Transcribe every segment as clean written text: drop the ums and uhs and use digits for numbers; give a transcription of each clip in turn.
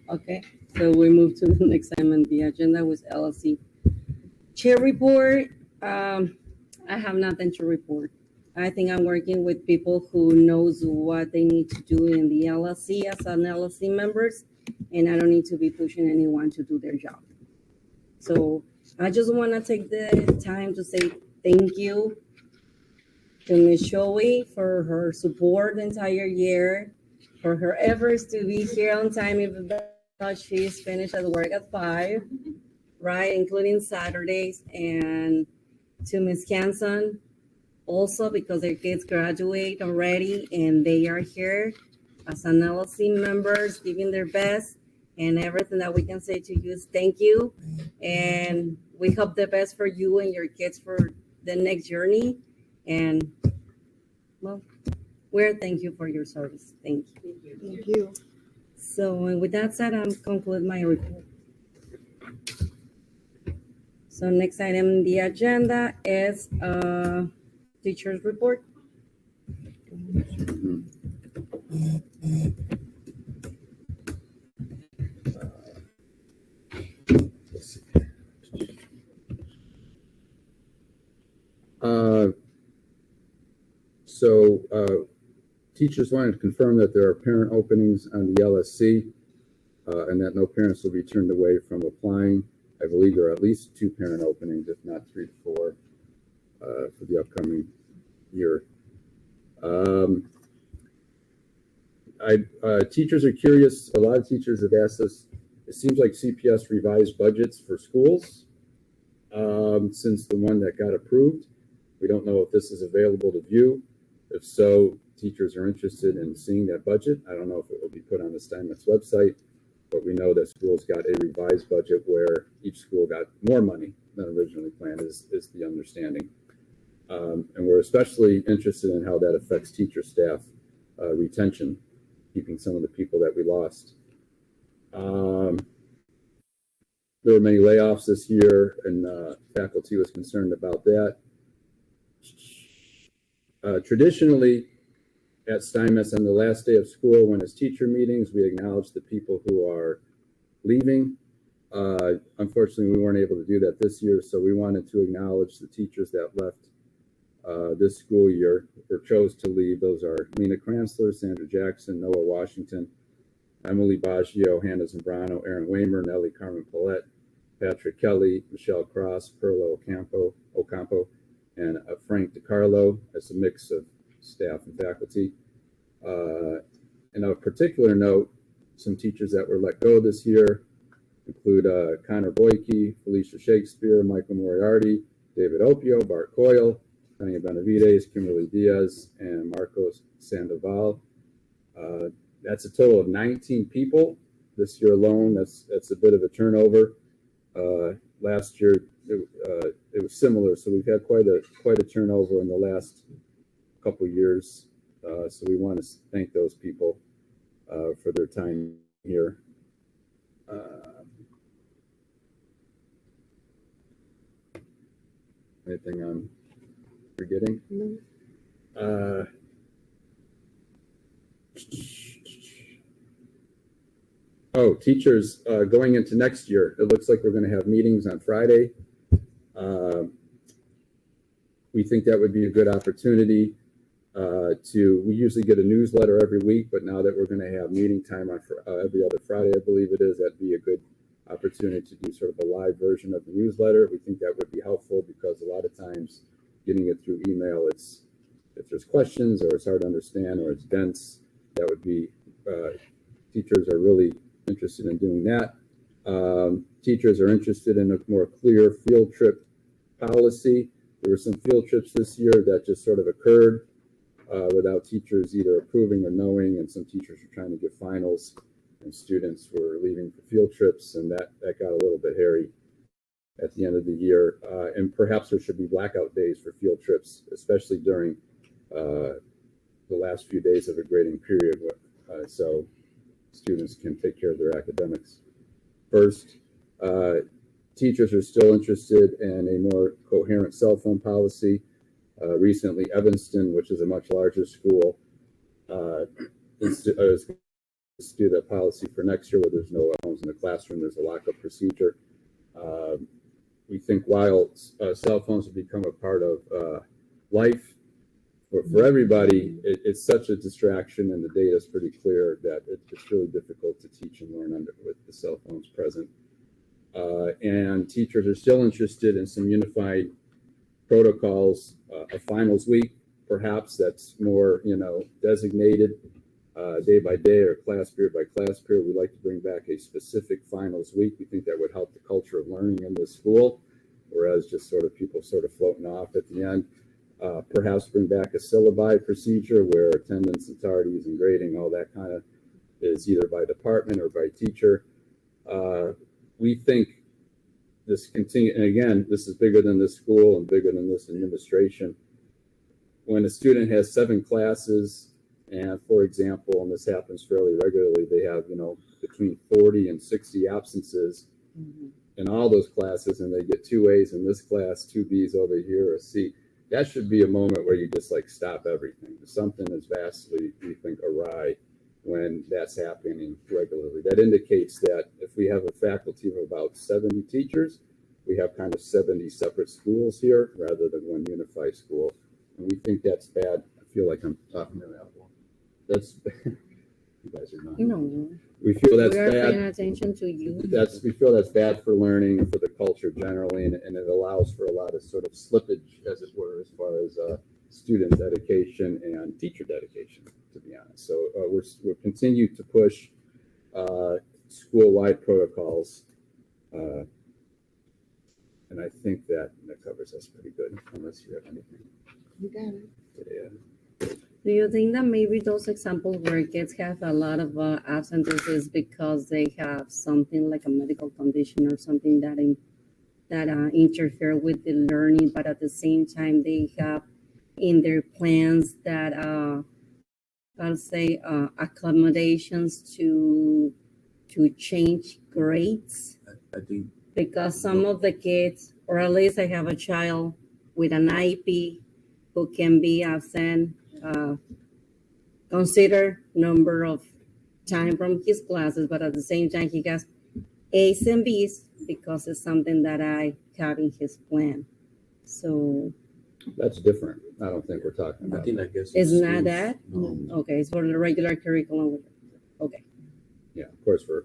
Okay, so we move to the next item on the agenda with LSC. Chair report, I have nothing to report. I think I'm working with people who knows what they need to do in the LSC as an LSC members, and I don't need to be pushing anyone to do their job. So I just want to take the time to say thank you to Ms. Shoei for her support the entire year, for her efforts to be here on time, even though she's finished at work at 5, right, including Saturdays, and to Ms. Canson also because their kids graduate already and they are here as an LLC members giving their best, and everything that we can say to you is thank you, and we hope the best for you and your kids for the next journey. And well, we're thank you for your service. Thank you. Thank you. So and with that said, I'm conclude my report. So next item on the agenda is teacher's report. Teachers wanted to confirm that there are parent openings on the LSC and that no parents will be turned away from applying. I believe there are at least 2 parent openings, if not 3 to 4, for the upcoming year. Teachers are curious. A lot of teachers have asked us, it seems like CPS revised budgets for schools since the one that got approved. We don't know if this is available to view. If so, teachers are interested in seeing that budget. I don't know if it will be put on the Steinmetz website, but we know that schools got a revised budget where each school got more money than originally planned, is the understanding. And we're especially interested in how that affects teacher staff retention, keeping some of the people that we lost. There were many layoffs this year, and faculty was concerned about that. Traditionally, at Steinmetz, on the last day of school, when it's teacher meetings, we acknowledge the people who are leaving. Unfortunately, we weren't able to do that this year, so we wanted to acknowledge the teachers that left this school year or chose to leave. Those are Lena Kranzler, Sandra Jackson, Noah Washington, Emily Baggio, Hannah Zambrano, Aaron Waymer, Nellie Carmen Paulette, Patrick Kelly, Michelle Cross, Perlo Ocampo, and Frank DiCarlo, as a mix of staff and faculty. And of particular note, some teachers that were let go this year include Connor Boyke, Felicia Shakespeare, Michael Moriarty, David Opio, Bart Coyle, Tanya Benavides, Kimberly Diaz, and Marcos Sandoval. That's a total of 19 people this year alone. That's a bit of a turnover. Last year it was similar, so we've had quite a turnover in the last couple years. So we want to thank those people for their time here. Anything I'm forgetting? No. Teachers going into next year, it looks like we're going to have meetings on Friday. We think that would be a good opportunity we usually get a newsletter every week, but now that we're going to have meeting time on every other Friday, I believe it is, that'd be a good opportunity to do sort of a live version of the newsletter. We think that would be helpful because a lot of times getting it through email, if there's questions or it's hard to understand or it's dense, that would be, teachers are really interested in doing that. Teachers are interested in a more clear field trip policy. There were some field trips this year that just sort of occurred without teachers either approving or knowing, and some teachers were trying to get finals and students were leaving for field trips, and that got a little bit hairy at the end of the year. And perhaps there should be blackout days for field trips, especially during the last few days of a grading period, so students can take care of their academics first. Teachers are still interested in a more coherent cell phone policy. Recently, Evanston, which is a much larger school, is institute a policy for next year where there's no phones in the classroom. There's a lockup procedure. We think while cell phones have become a part of life for everybody, it's such a distraction, and the data is pretty clear that it's really difficult to teach and learn with the cell phones present. And teachers are still interested in some unified protocols, a finals week, perhaps that's more, designated day by day or class period by class period. We'd like to bring back a specific finals week. We think that would help the culture of learning in the school, whereas just people floating off at the end. Perhaps bring back a syllabi procedure where attendance and tardies and grading, all that kind of is either by department or by teacher. We think this continue, and again, this is bigger than this school and bigger than this administration. When a student has 7 classes, and for example, and this happens fairly regularly, they have, between 40 and 60 absences in all those classes, and they get 2 A's in this class, 2 B's over here, a C. That should be a moment where you just stop everything. Something is vastly, we think, awry when that's happening regularly. That indicates that if we have a faculty of about 70 teachers, we have kind of 70 separate schools here rather than one unified school. And we think that's bad. I feel like I'm talking to that. That's you guys are not. We feel that's we are bad. paying attention to you. We feel that's bad for learning and for the culture generally, and it allows for a lot of slippage, as it were, as far as student dedication and teacher dedication, to be honest. So we'll continue to push school-wide protocols, and I think that covers us pretty good, unless you have anything. You got it. Yeah. Do you think that maybe those examples where kids have a lot of absences is because they have something like a medical condition or something that interfere with the learning, but at the same time they have in their plans that I'll say accommodations to change grades? I think Because some of the kids, or at least I have a child with an IEP who can be absent, consider number of time from his classes, but at the same time he has A's and B's because it's something that I have in his plan. So That's different. I don't think we're talking about. I guess it's not that? No. Okay, it's for the regular curriculum. Okay. Yeah, of course, we're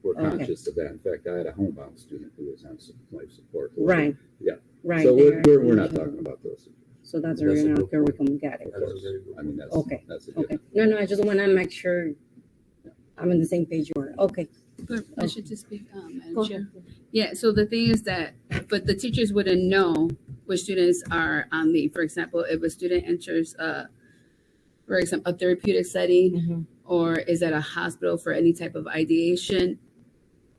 Okay. conscious of that. In fact, I had a homebound student who was on life support. Right. Yeah. Right. So there. we're not talking about those. So that's That's a regular good point. curriculum. Got it. Of That's a course. very good I mean, that's Okay. that's a Okay. given. No, I just want to make sure I'm on the same page you are. Okay. But I should just speak, Madam Go Chair. Yeah, so the thing is that, but the teachers wouldn't know which students are on leave. For example, if a student enters, for example, a therapeutic setting, or is at a hospital for any type of ideation,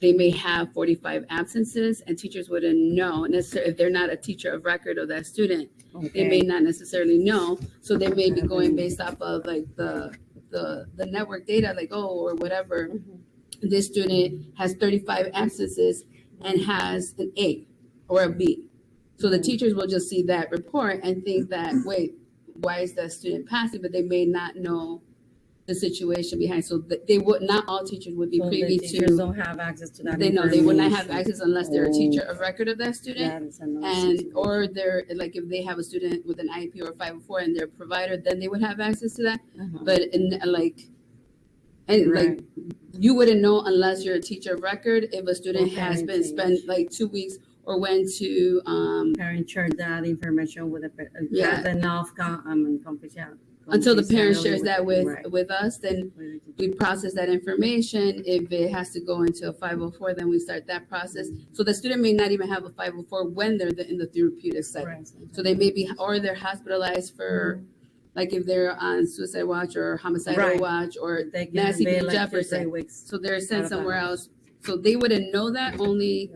they may have 45 absences, and teachers wouldn't know necessarily if they're not a teacher of record of that student. They may not necessarily know, so they may be going based off of the network data, or whatever. This student has 35 absences and has an A or a B. So the teachers will just see that report and think that, wait, why is that student passing? But they may not know the situation behind. So they would not all teachers would be So privy the teachers to. don't have access to that. They know they would not have information. access unless they're a teacher of record of that student. That is another And situation. or they're if they have a student with an IEP or 504 and they're a provider, then they would have access to that. But Right. you wouldn't know unless you're a teacher of record if a student Okay, has I been see. spent 2 weeks or went to Parent share that information with the Yeah. has enough confidential. until the parent confidentiality shares that right. with us, then we process that information. If it has to go into a 504, then we start that process. So the student may not even have a 504 when they're in the therapeutic setting. Right. So they may be, or they're hospitalized for, if they're on suicide watch or homicidal Right. watch, or They can Nancy be B. like 2-3 Jefferson. weeks. So they're sent Out of somewhere bounds. else. So they wouldn't know that, only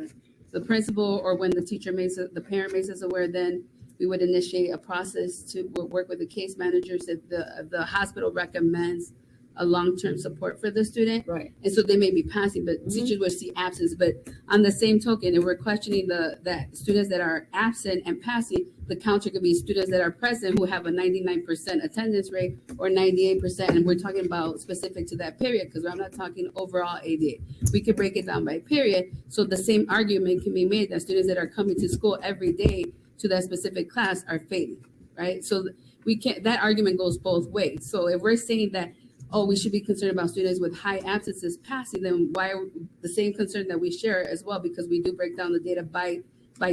the principal or when the teacher the parent makes us aware, then we would initiate a process to work with the case managers if the hospital recommends a long-term support for the student. Right. And so they may be passing, but Mhm. teachers would see absence. But on the same token, if we're questioning that students that are absent and passing, the counter could be students that are present who have a 99% attendance rate or 98%. And we're talking about specific to that period, because I'm not talking overall ADA. We could break it down by period. So the same argument can be made that students that are coming to school every day to that specific class are failing, right? So we can't, that argument goes both ways. So if we're saying that, oh, we should be concerned about students with high absences passing, then why are the same concern that we share as well, because we do break down the data by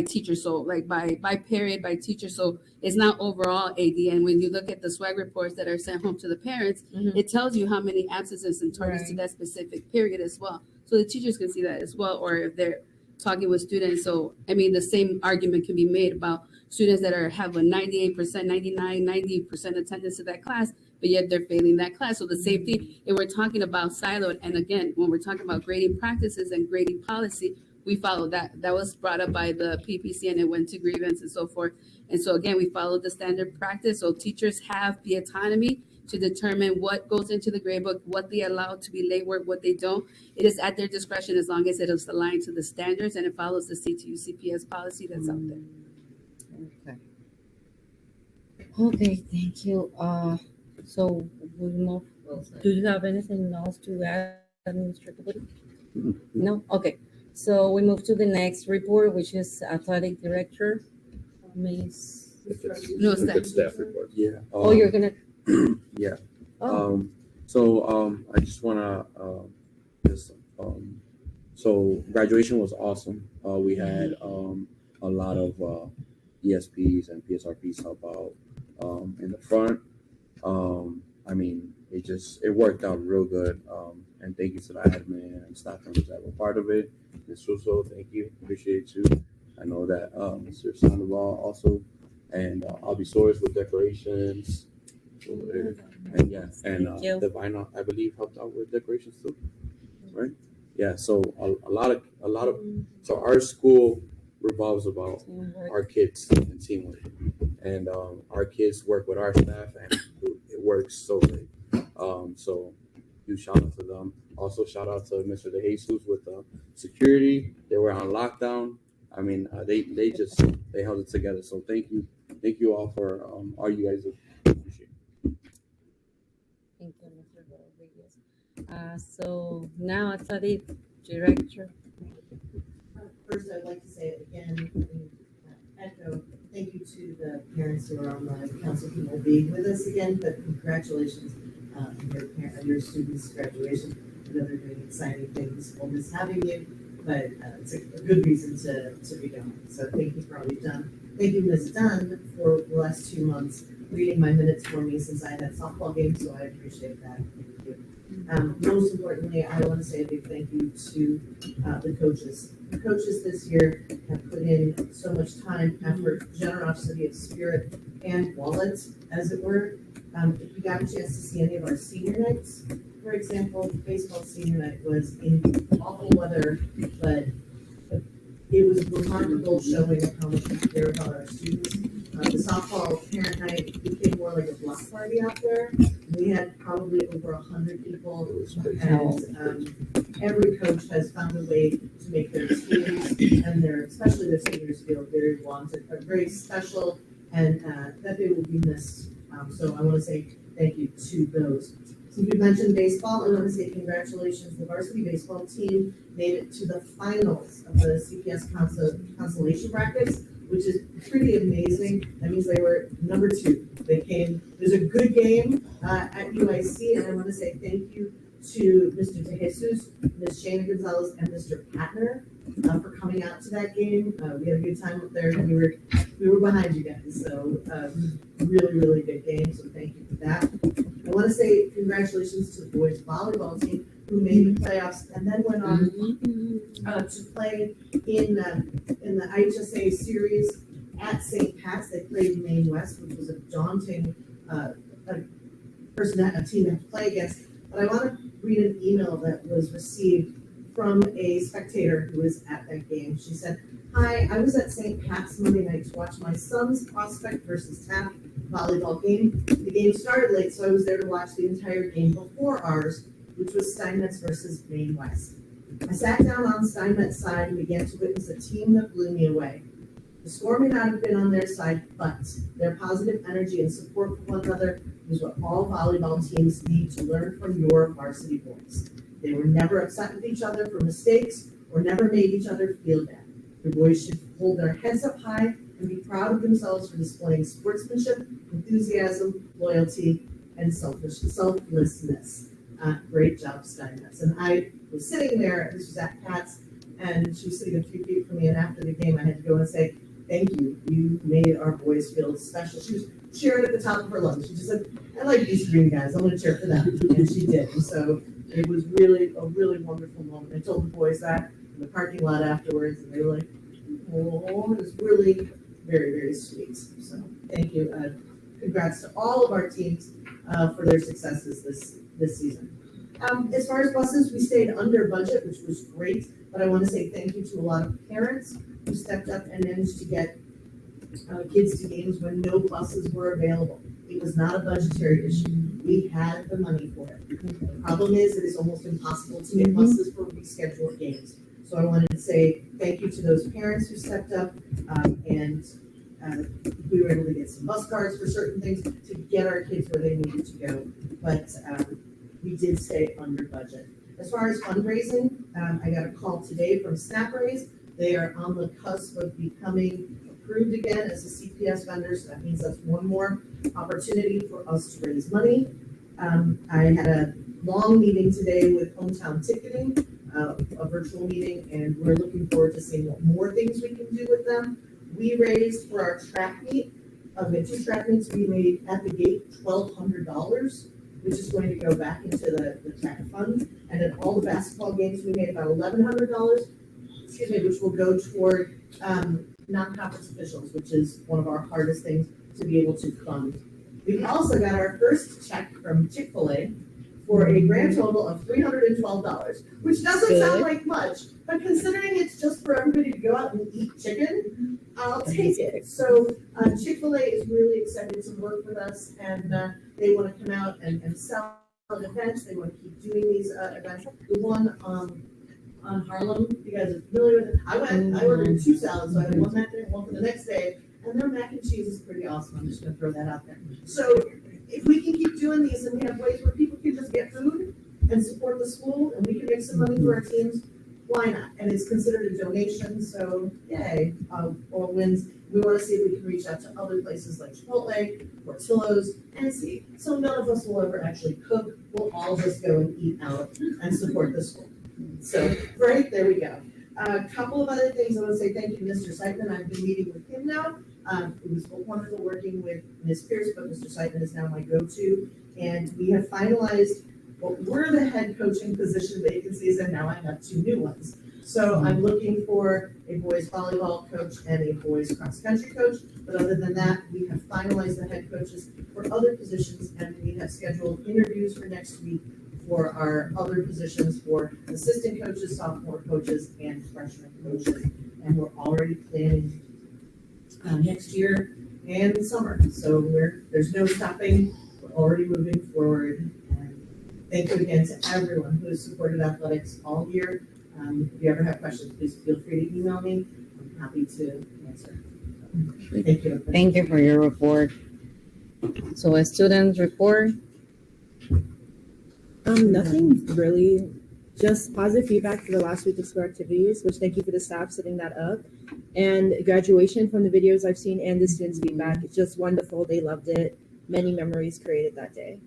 teacher, so like by period, by teacher, so it's not overall AD. And when you look at the swag reports that are sent home to the parents, Mhm. it tells you how many absences and targets to Right. that specific period as well. So the teachers can see that as well, or if they're talking with students. So I mean, the same argument can be made about students that have a 98%, 99, 90% attendance to that class, but yet they're failing that class. So the same thing, if we're talking about siloed, and again, when we're talking about grading practices and grading policy, we follow that. That was brought up by the PPC and it went to grievance and so forth. And so again, we follow the standard practice. So teachers have the autonomy to determine what goes into the grade book, what they allow to be late work, what they don't. It is at their discretion as long as it is aligned to the standards and it follows the CTU CPS policy that's out there. Okay. Okay, thank you. So we move. Do you have anything else to add, Administrator Woody? No? Okay. So we move to the next report, which is Athletic Director, Miss. If it's, No, if it's staff report. Yeah. Oh, you're gonna. Yeah. Oh, I just wanna just so graduation was awesome. We had a lot of ESPs and PSRPs help out in the front. I mean, it worked out real good. And thank you to the admin and staff members that were part of it. Ms. Russo, thank you. Appreciate you. I know that Mr. Sandoval also, and I'll be sourced with decorations. And yeah, and Thank you. Divina, I believe, helped out with decorations too, right? Yeah, so a lot of so our school revolves about our kids and teamwork, and our kids work with our staff, and it works so great. So huge shout out to them. Also shout out to Mr. De Jesus with security. They were on lockdown. I mean, they held it together. So thank you all for all you guys do. Appreciate it. thank you, Mr. Rodriguez. So now Athletic Director. First, I'd like to say again, echo, thank you to the parents who are on the council who will be with us again, but congratulations on your students' graduation. I know they're doing exciting things. We'll miss having you, but it's a good reason to be going. So thank you for all you've done. Thank you, Ms. Dunn, for the last 2 months reading my minutes for me since I had softball games, so I appreciate that. Thank you. Most importantly, I want to say a big thank you to the coaches. The coaches this year have put in so much time, effort, generosity of spirit, and wallet, as it were. If you got a chance to see any of our senior nights, for example, baseball senior night was in awful weather, but it was remarkable showing of how much we care about our students. The softball parent night became more like a block party out there. We had probably over 100 people, and every coach has found a way to make their teams and especially their seniors feel very wanted, very special, and that they will be missed. So I want to say thank you to those. Since you mentioned baseball, I want to say congratulations. The varsity baseball team made it to the finals of the CPS consolation brackets, which is pretty amazing. That means they were number 2. It was a good game at UIC, and I want to say thank you to Mr. De Jesus, Ms. Shana Gonzalez, and Mr. Patner for coming out to that game. We had a good time up there, and we were behind you guys. So really, really good game. So thank you for that. I want to say congratulations to the boys volleyball team who made the playoffs and then went on to play in the IHSA series at St. Pat's. They played Maine West, which was a daunting a team to play against. But I want to read an email that was received from a spectator who was at that game. She said, "Hi, I was at St. Pat's Monday night to watch my son's Prospect versus Taft volleyball game. The game started late, so I was there to watch the entire game before ours, which was Steinmetz versus Maine West. I sat down on Steinmetz's side and began to witness a team that blew me away. The score may not have been on their side, but their positive energy and support for one another is what all volleyball teams need to learn from your varsity boys. They were never upset with each other for mistakes or never made each other feel bad. Your boys should hold their heads up high and be proud of themselves for displaying sportsmanship, enthusiasm, loyalty, and selflessness. Great job, Steinmetz. And I was sitting there, this was at Pat's, and she was sitting a few feet from me, and after the game, I had to go and say, thank you. You made our boys feel special. She was cheering at the top of her lungs. She just said, I like these green guys. I'm going to cheer for them. And she did. And so it was really a really wonderful moment. I told the boys that in the parking lot afterwards, and they were like, oh, it was really very, very sweet. So thank you. Congrats to all of our teams for their successes this season. As far as buses, we stayed under budget, which was great. But I want to say thank you to a lot of parents who stepped up and managed to get kids to games when no buses were available. It was not a budgetary issue. We had the money for it. The problem is it is almost impossible to get buses for rescheduled games. So I wanted to say thank you to those parents who stepped up and we were able to get some bus cards for certain things to get our kids where they needed to go. But we did stay under budget. As far as fundraising, I got a call today from SnapRaise. They are on the cusp of becoming approved again as a CPS vendor, so that means that's one more opportunity for us to raise money. I had a long meeting today with Hometown Ticketing, a virtual meeting, and we're looking forward to seeing what more things we can do with them. We raised for our track meet, we had 2 track meets, we made at the gate $1,200, which is going to go back into the track fund. And in all the basketball games, we made about $1,100, which will go toward non-conference officials, which is one of our hardest things to be able to fund. We also got our first check from Chick-fil-A for a grand total of $312, which doesn't sound like much, but considering it's just for everybody to go out and eat chicken, I'll take it. So Chick-fil-A is really excited to work with us, and they want to come out and sell events. They want to keep doing these events. The one on Harlem, you guys are familiar with it. I ordered 2 salads, so I had one that day and one for the next day, and their mac and cheese is pretty awesome. I'm just going to throw that out there. So if we can keep doing these and we have ways where people can just get food and support the school and we can make some money for our teams, why not? And it's considered a donation, so yay, all wins. We want to see if we can reach out to other places like Chipotle, Portillo's, and see. So none of us will ever actually cook. We'll all just go and eat out and support the school. So, right, there we go. A couple of other things I want to say thank you, Mr. Seidman. I've been meeting with him now. It was wonderful working with Ms. Pierce, but Mr. Seidman is now my go-to. And we have finalized what were the head coaching position vacancies, and now I have 2 new ones. So I'm looking for a boys volleyball coach and a boys cross-country coach. But other than that, we have finalized the head coaches for other positions, and we have scheduled interviews for next week for our other positions for assistant coaches, sophomore coaches, and freshman coaches. And we're already planning next year and summer. So there's no stopping. We're already moving forward. And thank you again to everyone who has supported athletics all year. If you ever have questions, please feel free to email me. I'm happy to answer. Thank you. Thank you for your report. So a student's report. Nothing really, just positive feedback for the last week of school activities, which thank you for the staff setting that up. And graduation from the videos I've seen and the students' feedback, it's just wonderful. They loved it. Many memories created that day.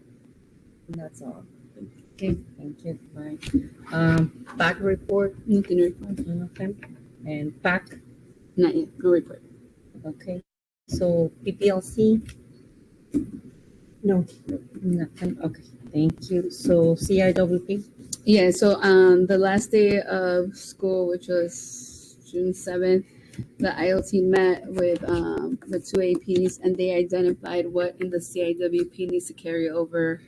And that's all. Okay, thank you. Bye. Back report. Nothing to report. Nothing. And back. Not yet. No report. Okay. So PPLC. No. Nothing. Okay. Thank you. So CIWP. Yeah, so on the last day of school, which was June 7th, the ILT met with the 2 APs, and they identified what in the CIWP needs to carry over,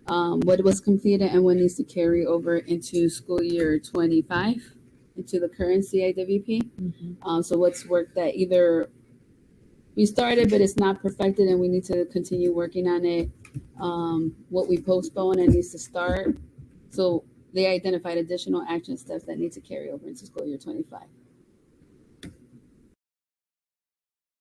what was completed and what needs to carry over into school year 25, into the current CIWP. So what's work that either we started, but it's not perfected, and we need to continue working on it. What we postponed and needs to start. So they identified additional action steps that need to carry over into school year 25.